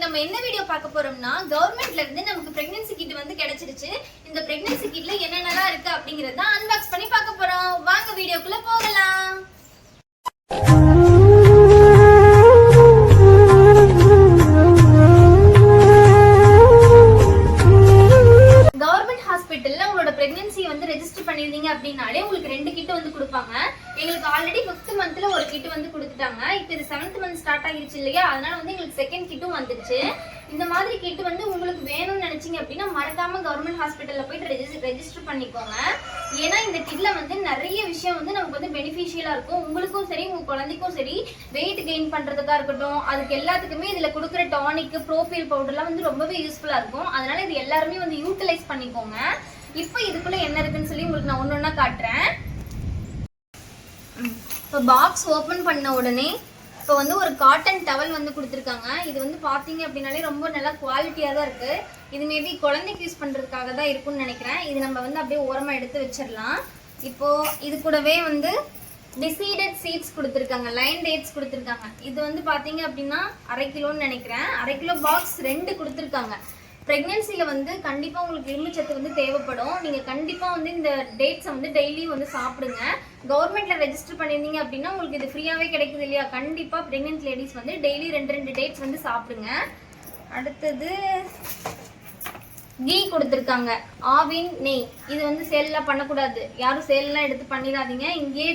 நம்ம என்ன வீடியோ பார்க்க போறோம்னா கவர்மெண்ட்ல இருந்து நமக்கு பிரெக்னன்சி கிட் வந்து கிடைச்சிருச்சு. இந்த பிரெக்னன்சி கிட்ல என்னென்னலாம் இருக்கு அப்படிங்கறத அன்பாக்ஸ் பண்ணி பார்க்க போறோம். வாங்க வீடியோக்குள்ள போகலாம். கவர்மெண்ட் ஹாஸ்பிட்டல்ல உங்களோட பிரெக்னன்சி வந்து ரெஜிஸ்டர் பண்ணிருந்தீங்க அப்படின்னாலே உங்களுக்கு 2 கிட் வந்து கொடுப்பாங்க. எங்களுக்கு ஆல்ரெடி 5th மந்த்ல ஒரு கிட் வந்து கொடுத்துட்டாங்க. இப்போ இது 7th மந்த் ஸ்டார்ட் ஆகிருச்சு இல்லையா, அதனால வந்து எங்களுக்கு செகண்ட் கிட்டும் வந்துருச்சு. இந்த மாதிரி கிட் வந்து உங்களுக்கு வேணும்னு நினைச்சீங்க அப்படின்னா மறக்காம கவர்மெண்ட் ஹாஸ்பிட்டல்ல போயிட்டு ரெஜிஸ்டர் பண்ணிக்கோங்க. ஏன்னா இந்த கிட்ல வந்து நிறைய விஷயம் வந்து நமக்கு வந்து பெனிஃபிஷியலா இருக்கும். உங்களுக்கும் சரி உங்க குழந்தைக்கும் சரி வெயிட் கெயின் பண்றதுக்கா இருக்கட்டும், அதுக்கு எல்லாத்துக்குமே இதுல கொடுக்குற டானிக் ப்ரோபீல் பவுடர்லாம் வந்து ரொம்பவே யூஸ்ஃபுல்லா இருக்கும். அதனால இது எல்லாருமே வந்து யூட்டிலைஸ் பண்ணிக்கோங்க. இப்போ இதுக்குள்ள என்ன இருக்குன்னு சொல்லி உங்களுக்கு நான் ஒன்னொன்னா காட்டுறேன். இப்போ பாக்ஸ் ஓப்பன் பண்ண உடனே இப்போ வந்து ஒரு காட்டன் டவல் வந்து கொடுத்துருக்காங்க. இது வந்து பார்த்தீங்க அப்படின்னாலே ரொம்ப நல்லா குவாலிட்டியாக தான் இருக்குது. இது மேபி குழந்தைக்கு யூஸ் பண்ணுறதுக்காக தான் இருக்கும்னு நினைக்கிறேன். இது நம்ம வந்து அப்படியே ஓரமாக எடுத்து வச்சிடலாம். இப்போது இது கூடவே வந்து டிசீடட் சீட்ஸ் கொடுத்துருக்காங்க, லைன் டேட்ஸ் கொடுத்துருக்காங்க. இது வந்து பார்த்தீங்க அப்படின்னா 1/2 கிலோன்னு நினைக்கிறேன். 1/2 கிலோ பாக்ஸ் 2 கொடுத்துருக்காங்க. ப்ரெக்னென்சியில் வந்து கண்டிப்பாக உங்களுக்கு இரும்புச்சத்து வந்து தேவைப்படும். நீங்கள் கண்டிப்பாக வந்து இந்த டேட்ஸை வந்து டெய்லியும் வந்து சாப்பிடுங்க. கவர்மெண்ட்டில் ரெஜிஸ்டர் பண்ணியிருந்தீங்க அப்படின்னா உங்களுக்கு இது ஃப்ரீயாகவே கிடைக்குது இல்லையா, கண்டிப்பாக ப்ரெக்னென்ட் லேடிஸ் வந்து டெய்லி 2 டேட்ஸ் வந்து சாப்பிடுங்க. அடுத்தது கீ கொடுத்துருக்காங்க, ஆவின் நெய். இது வந்து சேல்லாம் பண்ணக்கூடாது, யாரும் சேல்லாம் எடுத்து பண்ணிடாதீங்க. இங்கேயே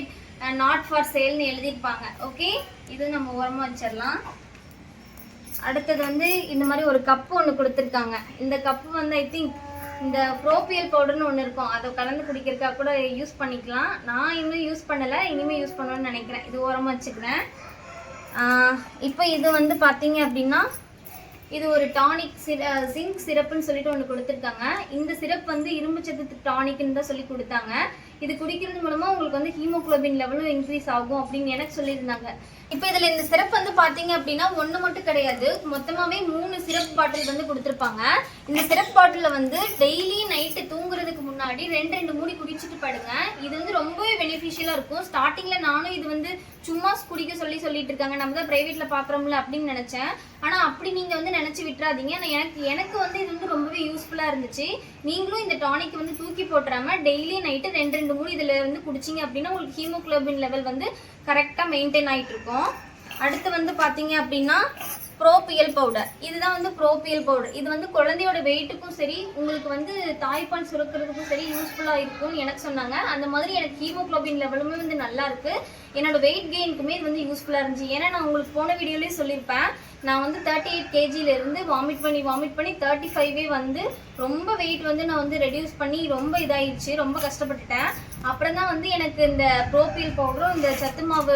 நாட் ஃபார் சேல்னு எழுதியிருப்பாங்க. ஓகே, இது நம்ம ஓரமாக வச்சிடலாம். அடுத்தது வந்து இந்த மாதிரி ஒரு கப்பு ஒன்று கொடுத்துருக்காங்க. இந்த கப்பு வந்து ஐ திங்க் இந்த ப்ரோபியல் பவுடர்னு ஒன்று இருக்கும், அதை கலந்து குடிக்கிறதுக்காக கூட யூஸ் பண்ணிக்கலாம். நான் இன்னும் யூஸ் பண்ணலை, இனிமேல் யூஸ் பண்ணணும்னு நினைக்கிறேன். இது ஓரமாக வச்சுக்கிறேன். இப்போ இது வந்து பார்த்தீங்க அப்படின்னா இது ஒரு டானிக் ஜிங்க் சிரப்புன்னு சொல்லிட்டு ஒன்று கொடுத்துருக்காங்க. இந்த சிரப் வந்து இரும்புச்சத்து டானிக்னு தான் சொல்லி கொடுத்தாங்க. இது குடிக்கிறது மூலமாக உங்களுக்கு வந்து ஹீமோகுளோபின் லெவலும் இன்க்ரீஸ் ஆகும் அப்படின்னு எனக்கு சொல்லியிருந்தாங்க. இப்போ இதில் இந்த சிரப் வந்து பார்த்தீங்க அப்படின்னா ஒன்று மட்டும் கிடையாது, மொத்தமாகவே 3 சிரப் பாட்டில் வந்து கொடுத்துருப்பாங்க. இந்த சிரப் பாட்டிலில் வந்து டெய்லி நைட்டு தூங்குறதுக்கு முன்னாடி 2 மூடி குடிச்சிட்டு படுங்க. இது வந்து ரொம்பவே பெனிஃபிஷியலாக இருக்கும். ஸ்டார்டிங்கில் நானும் இது வந்து சும்மா குடிக்க சொல்லிட்டு இருக்காங்க, நம்ம தான் ப்ரைவேட்டில் பார்க்குறோம்ல அப்படின்னு நினச்சேன். ஆனால் அப்படி நீங்கள் வந்து நினச்சி விட்டுறாதீங்க. எனக்கு வந்து இது வந்து ரொம்பவே யூஸ்ஃபுல்லாக இருந்துச்சு. நீங்களும் இந்த டானிக் வந்து தூக்கி போட்டுறாம டெய்லி நைட்டு 2 மூடி இதில் வந்து குடிச்சிங்க அப்படின்னா உங்களுக்கு ஹீமோகுளோபின் லெவல் வந்து கரெக்டாக மெயின்டைன் ஆகிட்டு இருக்கும். அடுத்து வந்து பார்த்தீங்க அப்படின்னா ப்ரோபியல் பவுடர். இதுதான் வந்து ப்ரோபியல் பவுடர். இது வந்து குழந்தையோட வெயிட்டுக்கும் சரி உங்களுக்கு வந்து தாய்ப்பால் சுரக்கிறதுக்கும் சரி யூஸ்ஃபுல்லாக இருக்கும்னு எனக்கு சொன்னாங்க. அந்த மாதிரி எனக்கு ஹீமோகுளோபின் லெவலுமே வந்து நல்லா இருக்குது. என்னோட வெயிட் கெயினுக்குமே இது வந்து யூஸ்ஃபுல்லாக இருந்துச்சு. ஏன்னா நான் உங்களுக்கு போன வீடியோலேயே சொல்லியிருப்பேன், நான் வந்து 38 kgலேருந்து வாமிட் பண்ணி 35 வந்து ரொம்ப வெயிட் வந்து நான் வந்து ரெடியூஸ் பண்ணி ரொம்ப இதாகிடுச்சு, ரொம்ப கஷ்டப்பட்டுட்டேன். அப்புறம் தான் வந்து எனக்கு இந்த ப்ரோபியல் பவுடரும் இந்த சத்து மாவு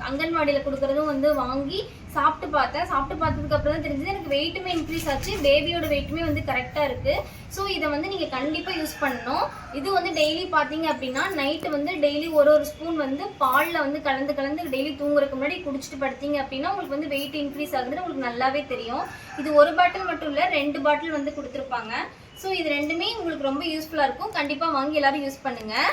அங்கன்வாடியில் கொடுக்குறதும் வந்து வாங்கி சாப்பிட்டு பார்த்ததுக்கு அப்புறம் தான் தெரிஞ்சது எனக்கு வெயிட்டுமே இன்க்ரீஸ் ஆச்சு, பேபியோட வெயிட்டுமே வந்து கரெக்டாக இருக்குது. ஸோ இதை வந்து நீங்கள் கண்டிப்பாக யூஸ் பண்ணணும். இது வந்து டெய்லி பார்த்தீங்க அப்படின்னா நைட்டு வந்து டெய்லி ஒரு ஸ்பூன் வந்து பாலில் வந்து கலந்து டெய்லி தூங்குறதுக்கு முன்னாடி குடிச்சிட்டு படுத்தீங்க அப்படின்னா உங்களுக்கு வந்து வெயிட் இன்க்ரீஸ் ஆகுதுன்னு உங்களுக்கு நல்லாவே தெரியும். இது 1 பாட்டில் மட்டும் இல்லை, 2 பாட்டில் வந்து கொடுத்துருப்பாங்க. ஸோ இது 2மே உங்களுக்கு ரொம்ப யூஸ்ஃபுல்லாக இருக்கும். கண்டிப்பாக வாங்கி எல்லாரும் யூஸ் பண்ணுங்கள்.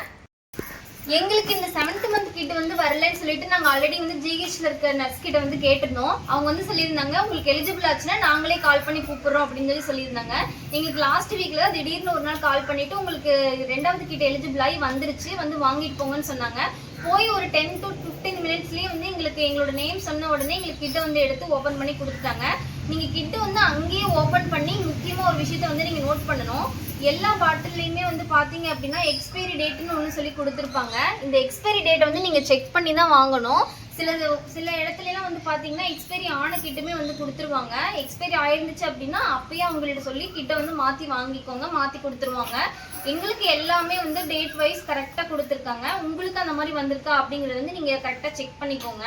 எங்களுக்கு இந்த 7th மந்த் கிட்ட வந்து வரலன்னு சொல்லிட்டு நாங்கள் ஆல்ரெடி வந்து ஜிஹெச்ல இருக்க நர்ஸ் கிட்ட வந்து கேட்டிருந்தோம். அவங்க வந்து சொல்லியிருந்தாங்க உங்களுக்கு எலிஜிபிள் ஆச்சுன்னா நாங்களே கால் பண்ணி கூப்பிடுறோம் அப்படின்னு சொல்லியிருந்தாங்க. எங்களுக்கு லாஸ்ட் வீக்ல திடீர்னு ஒரு நாள் கால் பண்ணிட்டு உங்களுக்கு 2வது கிட்ட எலிஜிபிள் ஆகி வந்துருச்சு, வந்து வாங்கிட்டு போங்கன்னு சொன்னாங்க. போய் ஒரு 10 to 15 மினிட்ஸ்லேயே வந்து எங்களோட நேம் சொன்ன உடனே எங்களுக்கு கிட்ட வந்து எடுத்து ஓப்பன் பண்ணி கொடுத்துட்டாங்க. நீங்கள் கிட்ட வந்து அங்கேயே ஓப்பன் பண்ணி முக்கியமாக ஒரு விஷயத்த வந்து நீங்கள் நோட் பண்ணணும். எல்லா பாட்டில்லையுமே வந்து பார்த்தீங்க அப்படின்னா எக்ஸ்பைரி டேட்னு ஒன்று சொல்லி கொடுத்துருப்பாங்க. இந்த எக்ஸ்பைரி டேட்டை வந்து நீங்கள் செக் பண்ணி தான் வாங்கணும். சில இடத்துலலாம் வந்து பார்த்தீங்கன்னா எக்ஸ்பைரி ஆன கிட்டுமே வந்து கொடுத்துருவாங்க. எக்ஸ்பைரி ஆயிருந்துச்சு அப்படின்னா அப்பயே அவங்கள்ட்ட சொல்லி கிட்ட வந்து மாற்றி வாங்கிக்கோங்க, மாற்றி கொடுத்துருவாங்க. எங்களுக்கு எல்லாமே வந்து டேட் வைஸ் கரெக்டாக கொடுத்துருக்காங்க. உங்களுக்கு அந்த மாதிரி வந்திருக்கா அப்படிங்கிறது வந்து நீங்கள் கரெக்டாக செக் பண்ணிக்கோங்க.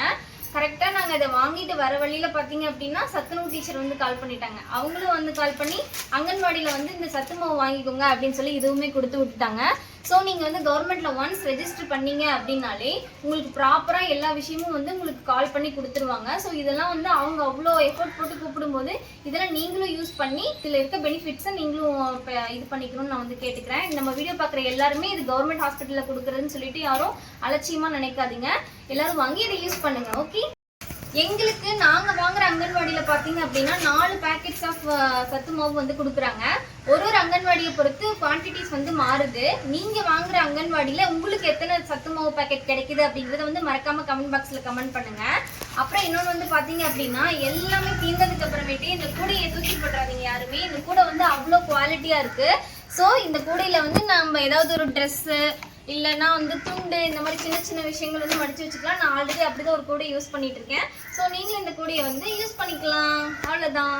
கரெக்டாக நாங்கள் இதை வாங்கிட்டு வர வழியில் பார்த்தீங்க அப்படின்னா சத்துணவு டீச்சர் வந்து கால் பண்ணிட்டாங்க. அவங்களும் வந்து கால் பண்ணி அங்கன்வாடியில் வந்து இந்த சத்து மாவு வாங்கிக்கோங்க அப்படின்னு சொல்லி இதுவுமே கொடுத்து விட்டுட்டாங்க. ஸோ நீங்கள் வந்து கவர்மெண்ட்டில் ஒன்ஸ் ரெஜிஸ்டர் பண்ணீங்க அப்படின்னாலே உங்களுக்கு ப்ராப்பராக எல்லா விஷயமும் வந்து உங்களுக்கு கால் பண்ணி கொடுத்துருவாங்க. ஸோ இதெல்லாம் வந்து அவங்க அவ்வளோ எஃபோர்ட் போட்டு கூப்பிடும்போது இதெல்லாம் நீங்களும் யூஸ் பண்ணி இதில் இருக்க பெனிஃபிட்ஸை நீங்களும் இது பண்ணிக்கணும்னு நான் வந்து கேட்டுக்கிறேன். நம்ம வீடியோ பார்க்குற எல்லாருமே இது கவர்மெண்ட் ஹாஸ்பிட்டலில் கொடுக்குறதுன்னு சொல்லிட்டு யாரும் அலட்சியமாக நினைக்காதீங்க. எல்லாரும் வாங்கி இதை யூஸ் பண்ணுங்க. ஓகே, எங்களுக்கு நாங்கள் வாங்குற அங்கன்வாடியில் பாத்தீங்க அப்படின்னா 4 பேக்கெட்ஸ் ஆஃப் சத்து மாவு வந்து கொடுக்குறாங்க. ஒரு அங்கன்வாடியை பொறுத்து குவான்டிட்டிஸ் வந்து மாறுது. நீங்க வாங்குற அங்கன்வாடியில உங்களுக்கு எத்தனை சத்து மாவு பேக்கெட் கிடைக்குது அப்படிங்கறத வந்து மறக்காம கமெண்ட் பாக்ஸ்ல கமெண்ட் பண்ணுங்க. அப்புறம் இன்னொன்று வந்து பாத்தீங்க அப்படின்னா எல்லாமே தீர்ந்ததுக்கு அப்புறமேட்டு இந்த கூடையை தூக்கி போட்டுறாதீங்க யாருமே. இந்த கூடை வந்து அவ்வளோ குவாலிட்டியா இருக்கு. ஸோ இந்த கூடையில வந்து நம்ம ஏதாவது ஒரு ட்ரெஸ்ஸு இல்லைன்னா வந்து துண்டு இந்த மாதிரி சின்ன சின்ன விஷயங்கள் வந்து மடிச்சு வச்சுக்கலாம். நான் ஆல்ரெடி அப்படிதான் ஒரு கூடை யூஸ் பண்ணிட்டு இருக்கேன். ஸோ நீங்களும் இந்த கூடையை வந்து யூஸ் பண்ணிக்கலாம். அவ்வளோதான்.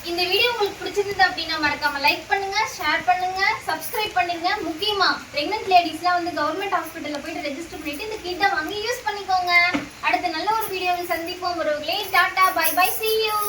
இந்த வீடியோ உங்களுக்கு பிடிச்சிருந்தது அப்படின்னா மறக்காம லைக் பண்ணுங்க, ஷேர் பண்ணுங்க, சப்ஸ்கிரைப் பண்ணுங்க. முக்கியமா பிரெக்னன்ட் லேடிஸ்லாம் வந்து கவர்மெண்ட் ஹாஸ்பிட்டல்ல போயிட்டு ரெஜிஸ்டர் பண்ணிட்டு இந்த கிட்ட வாங்கி யூஸ் பண்ணிக்கோங்க. அடுத்த நல்ல ஒரு வீடியோவில் சந்திப்போம். ஒருவர்களே டாடா, பை பை, see you.